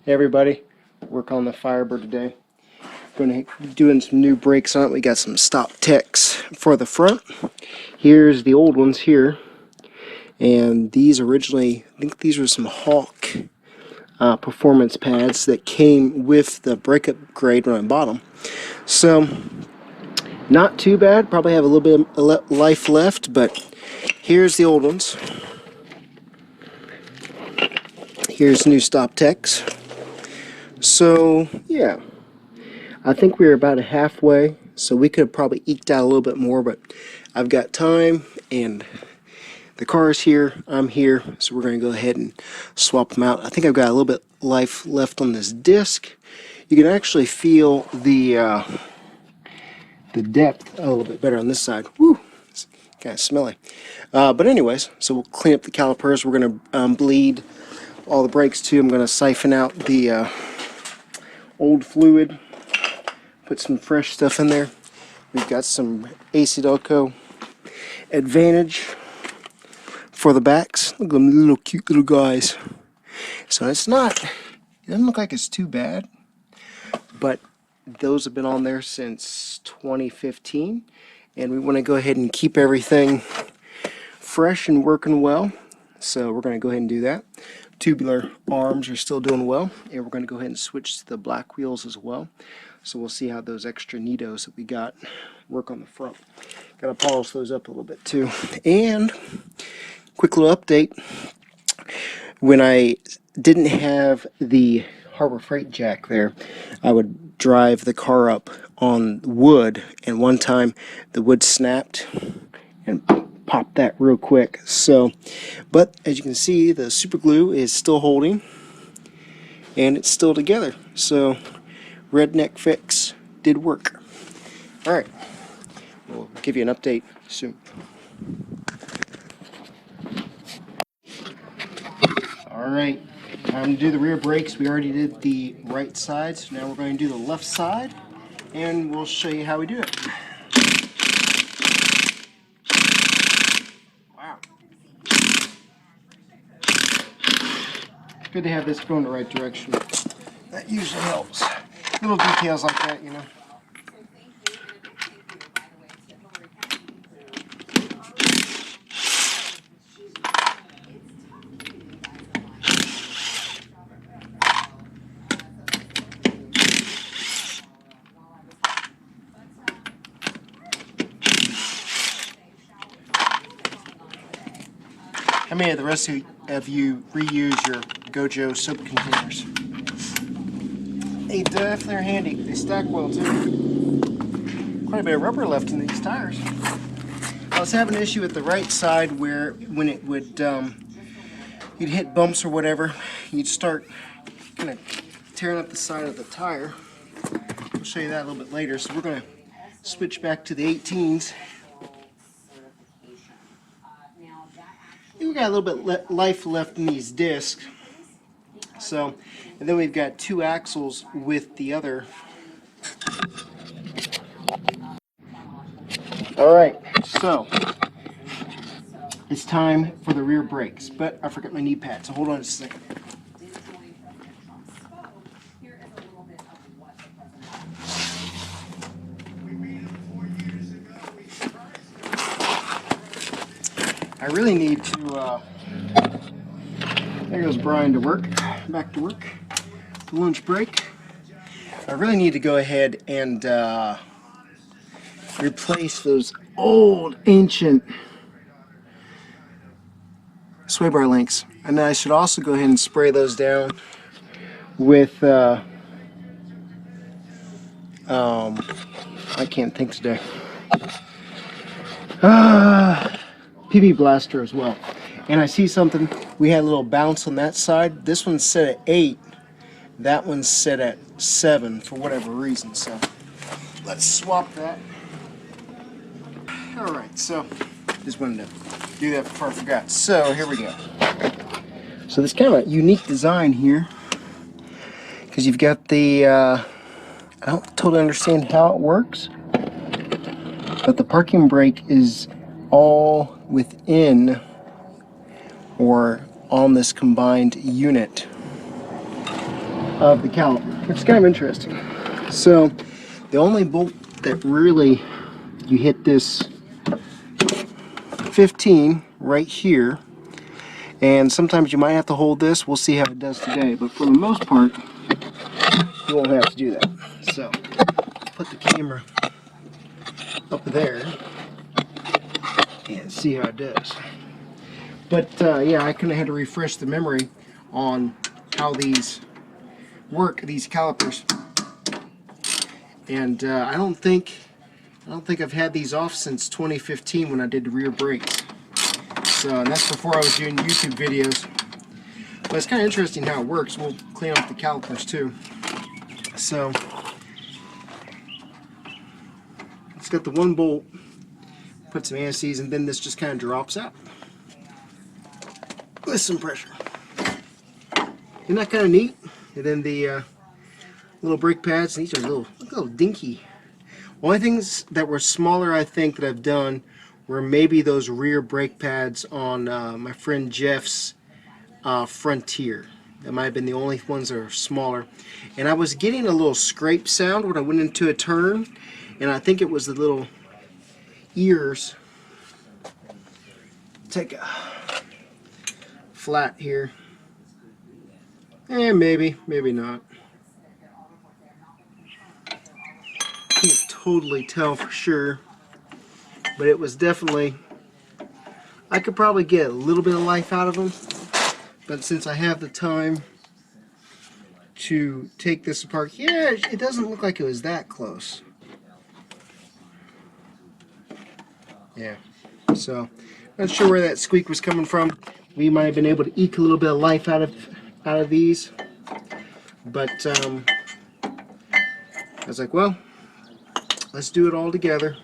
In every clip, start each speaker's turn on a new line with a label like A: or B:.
A: Hey everybody, work on the Firebird today. Going to be doing some new brakes on it. We got some stop techs for the front. Here's the old ones here, and these originally, I think these were some Hawk performance pads that came with the brake upgrade when I bought them. So not too bad. Probably have a little bit of life left, but here's the old ones. Here's new stop techs. So yeah, I think we're about halfway, so we could have probably eked out a little bit more, but I've got time and the car's here, I'm here, so we're going to go ahead and swap them out. I think I've got a little bit life left on this disc. You can actually feel the depth a little bit better on this side. Woo, it's kind of smelly. But anyways, so we'll clean up the calipers. We're going to bleed all the brakes too. I'm going to siphon out the old fluid, put some fresh stuff in there. We've got some AC Delco Advantage for the backs. Look at them little cute little guys. So it doesn't look like it's too bad, but those have been on there since 2015, and we want to go ahead and keep everything fresh and working well. So we're going to go ahead and do that. Tubular arms are still doing well, and we're going to go ahead and switch to the black wheels as well. So we'll see how those extra Nitos that we got work on the front. Got to polish those up a little bit too. And quick little update. When I didn't have the Harbor Freight jack there, I would drive the car up on wood, and one time the wood snapped and popped that real quick. So, but as you can see, the super glue is still holding and it's still together. So redneck fix did work. Alright, we'll give you an update soon. Alright, time to do the rear brakes. We already did the right side, so now we're going to do the left side, and we'll show you how we do it. Wow. Good to have this going the right direction. That usually helps. Little details like that, you know. How many of the rest of you reuse your Gojo soap containers? They definitely are handy. They stack well too. Quite a bit of rubber left in these tires. I was having an issue with the right side where when it would, you'd hit bumps or whatever, you'd start kind of tearing up the side of the tire. I'll show you that a little bit later. So we're going to switch back to the 18s. We got a little bit life left in these discs. So, and then we've got two axles with the other. Alright, so it's time for the rear brakes, but I forgot my knee pad, so hold on just a second. I really need to, there goes Brian to work, back to work, the lunch break. I really need to go ahead and replace those old ancient sway bar links. And then I should also go ahead and spray those down with, I can't think today. PB Blaster as well. And I see something, we had a little bounce on that side. This one's set at 8, that one's set at 7 for whatever reason. So let's swap that. Alright, so just wanted to do that before I forgot. So here we go. So this kind of a unique design here, because you've got the, I don't totally understand how it works, but the parking brake is all within or on this combined unit. of the caliper, which is kind of interesting. So the only bolt that really you hit this 15 right here, and sometimes you might have to hold this. We'll see how it does today, but for the most part you won't have to do that. So put the camera up there and see how it does. But yeah, I kind of had to refresh the memory on how these work, these calipers, and I don't think I've had these off since 2015 when I did the rear brakes. So, and that's before I was doing YouTube videos. But it's kind of interesting how it works. We'll clean up the calipers too. So it's got the one bolt, put some anti-seize, and then this just kind of drops out with some pressure. Isn't that kind of neat? And then the little brake pads, these are little dinky. Only things that were smaller, I think, that I've done were maybe those rear brake pads on my friend Jeff's Frontier. That might have been the only ones that are smaller. And I was getting a little scrape sound when I went into a turn, and I think it was the little ears. Take a flat here. Maybe not. Can't totally tell for sure, but it was definitely, I could probably get a little bit of life out of them, but since I have the time to take this apart, yeah, it doesn't look like it was that close. Yeah, so not sure where that squeak was coming from. We might have been able to eke a little bit of life out of these, but I was like, well, let's do it all together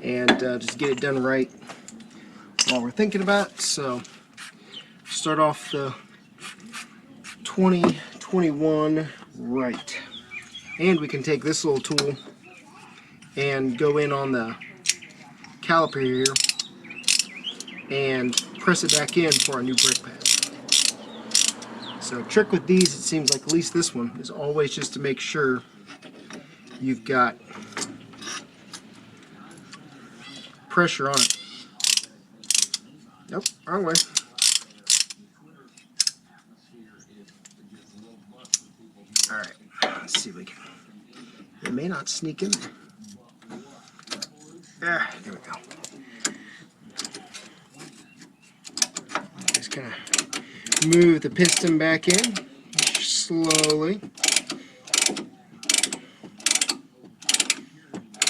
A: and just get it done right while we're thinking about it. So start off the 2021 right, and we can take this little tool and go in on the caliper here and press it back in for our new brake pad. So trick with these, it seems like, at least this one, is always just to make sure you've got pressure on it. Nope, wrong way. Alright, let's see if we can. It may not sneak in there. There we go. Just kind of move the piston back in slowly.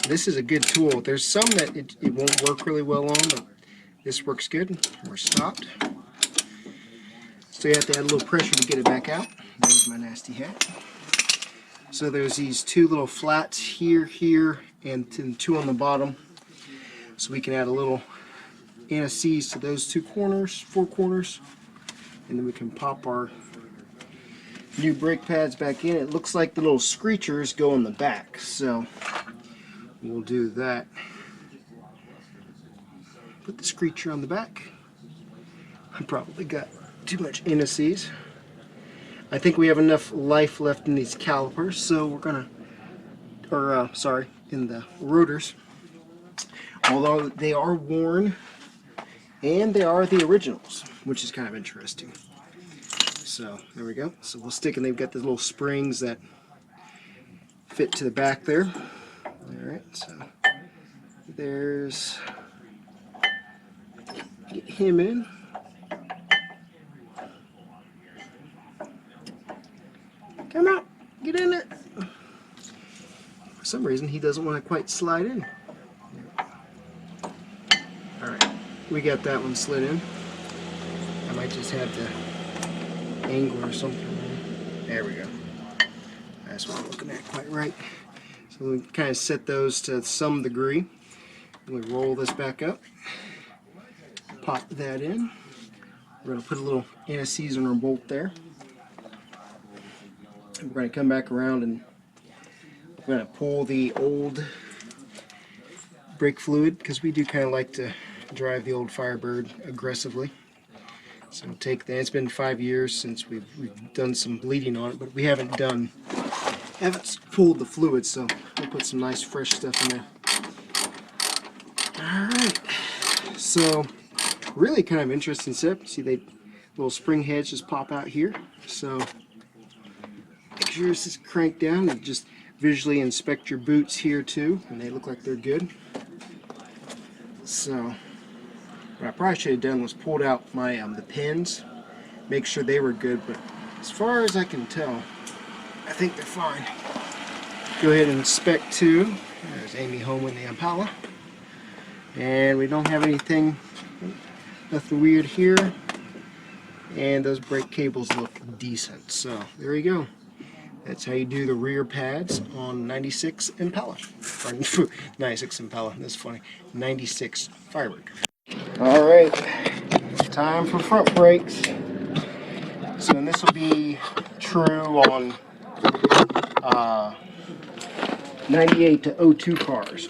A: This is a good tool. There's some that it won't work really well on, but this works good. We're stopped. So you have to add a little pressure to get it back out. There's my nasty hat. So there's these two little flats here, and two on the bottom. So we can add a little anti-seize to those two corners, four corners, and then we can pop our new brake pads back in. It looks like the little screechers go in the back, so we'll do that. Put the screecher on the back. I probably got too much anti-seize. I think we have enough life left in these calipers, so we're gonna, in the rotors. Although they are worn, and they are the originals, which is kind of interesting. So there we go. So we'll stick, and they've got the little springs that fit to the back there. Alright, so there's, get him in. Come out, get in there. For some reason he doesn't want to quite slide in. Alright, we got that one slid in. I might just have to angle or something. There we go. That's what I'm looking at, quite right. So we kind of set those to some degree. We roll this back up, pop that in. We're going to put a little anti-seize on our bolt there. We're going to come back around and we're going to pull the old brake fluid, because we do kind of like to drive the old Firebird aggressively. So take that. It's been 5 years since we've done some bleeding on it, but we haven't pulled the fluid, so we'll put some nice fresh stuff in there. Alright, so really kind of interesting setup. See, they little spring heads just pop out here. So make sure this is cranked down and just visually inspect your boots here too, and they look like they're good. So what I probably should have done was pulled out my the pins, make sure they were good, but as far as I can tell, I think they're fine. Go ahead and inspect too. There's Amy home in the Impala. And we don't have anything, nothing weird here. And those brake cables look decent. So there you go. That's how you do the rear pads on 96 Impala. Or 96 Impala, that's funny. 96 Firebird. Alright, time for front brakes. So and this will be true on 98 to 02 cars.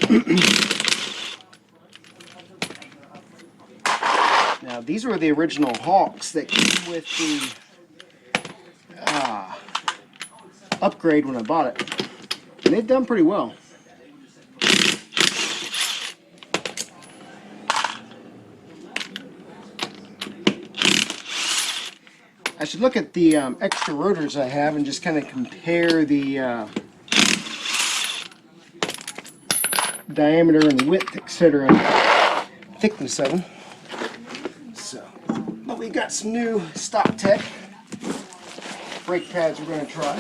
A: Now these were the original Hawks that came with the upgrade when I bought it. And they've done pretty well. I should look at the extra rotors I have and just kind of compare the diameter and width, etc., thickness of them. So, but we got some new stock tech brake pads we're going to try.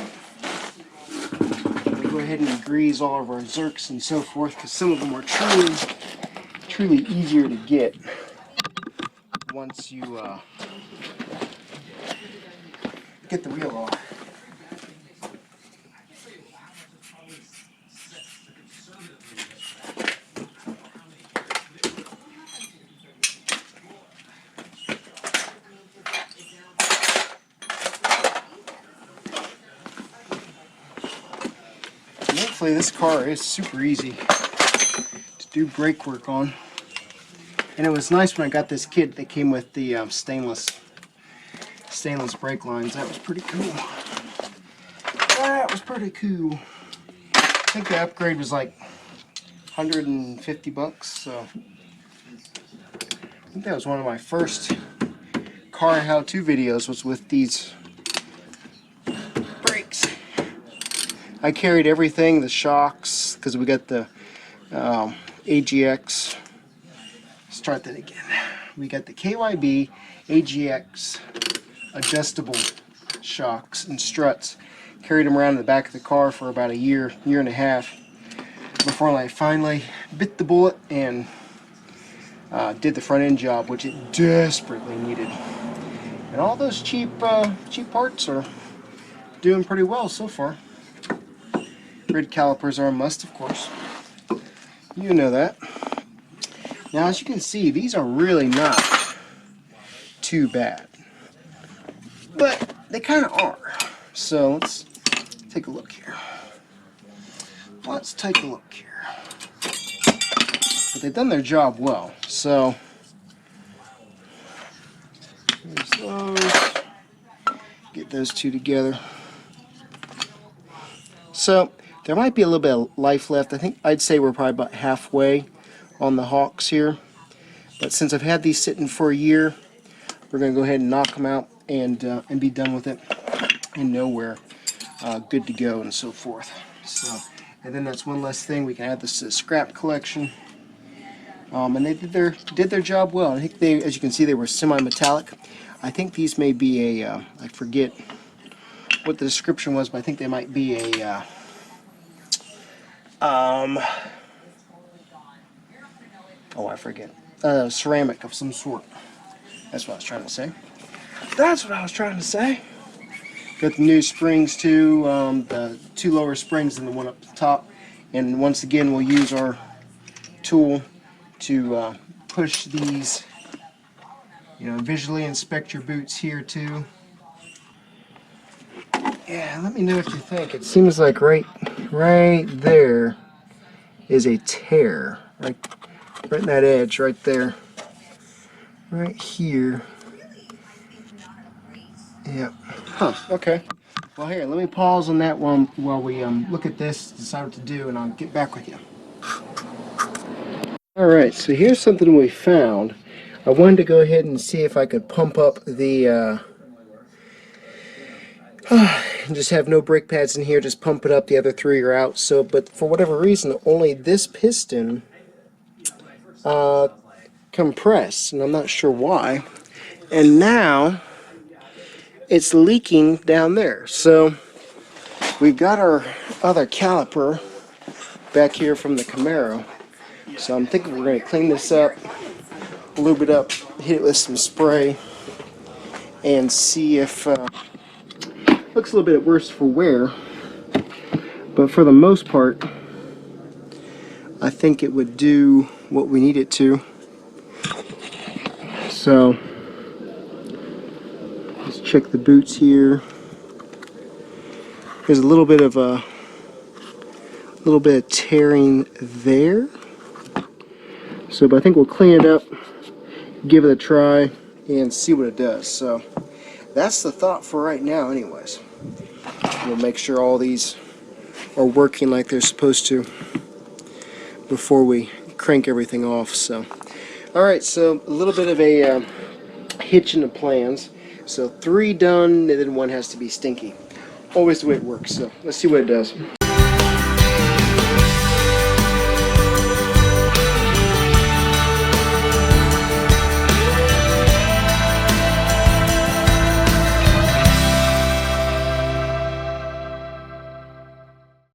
A: We'll go ahead and grease all of our Zerks and so forth, because some of them are truly easier to get once you get the wheel off. Hopefully this car is super easy to do brake work on. And it was nice when I got this kit that came with the stainless brake lines. That was pretty cool. That was pretty cool. I think the upgrade was like 150 bucks, so I think that was one of my first car how-to videos, was with these brakes. I carried everything, the shocks, because we got the AGX. Start that again. We got the KYB AGX adjustable shocks and struts. Carried them around in the back of the car for about a year and a half before I finally bit the bullet and did the front end job, which it desperately needed. And all those cheap parts are doing pretty well so far. Grid calipers are a must, of course. You know that. Now, as you can see, these are really not too bad, but they kind of are. So let's take a look here. Let's take a look here. But they've done their job well. So there's those. Get those two together. So there might be a little bit of life left. I think I'd say we're probably about halfway on the Hawks here. But since I've had these sitting for a year, we're going to go ahead and knock them out and be done with it and know we're good to go and so forth. So, and then that's one less thing. We can add this to the scrap collection. And they did their job well. I think they, as you can see, they were semi-metallic. I think these may be a I forget what the description was, but I think they might be a oh, I forget. Ceramic of some sort. That's what I was trying to say. That's what I was trying to say. Got the new springs too, the two lower springs and the one up the top. And once again, we'll use our tool to push these. You know, visually inspect your boots here too. Yeah, let me know what you think. It seems like right there is a tear. Right in that edge right there. Right here Yeah. Huh. Okay. Well, here, let me pause on that one while we look at this, decide what to do, and I'll get back with you. Alright, so here's something we found. I wanted to go ahead and see if I could pump up the, just have no brake pads in here, just pump it up, the other three are out. So, but for whatever reason, only this piston compressed, and I'm not sure why. And now, it's leaking down there. So, we've got our other caliper back here from the Camaro. So I'm thinking we're going to clean this up, lube it up, hit it with some spray, and see if looks a little bit worse for wear, but for the most part I think it would do what we need it to. So let's check the boots here. There's a little bit of tearing there. So, but I think we'll clean it up, give it a try, and see what it does. So that's the thought for right now anyways. We'll make sure all these are working like they're supposed to before we crank everything off. So, alright, so a little bit of a hitch in the plans. So 3 done, and then 1 has to be stinky. Always the way it works, so let's see what it does.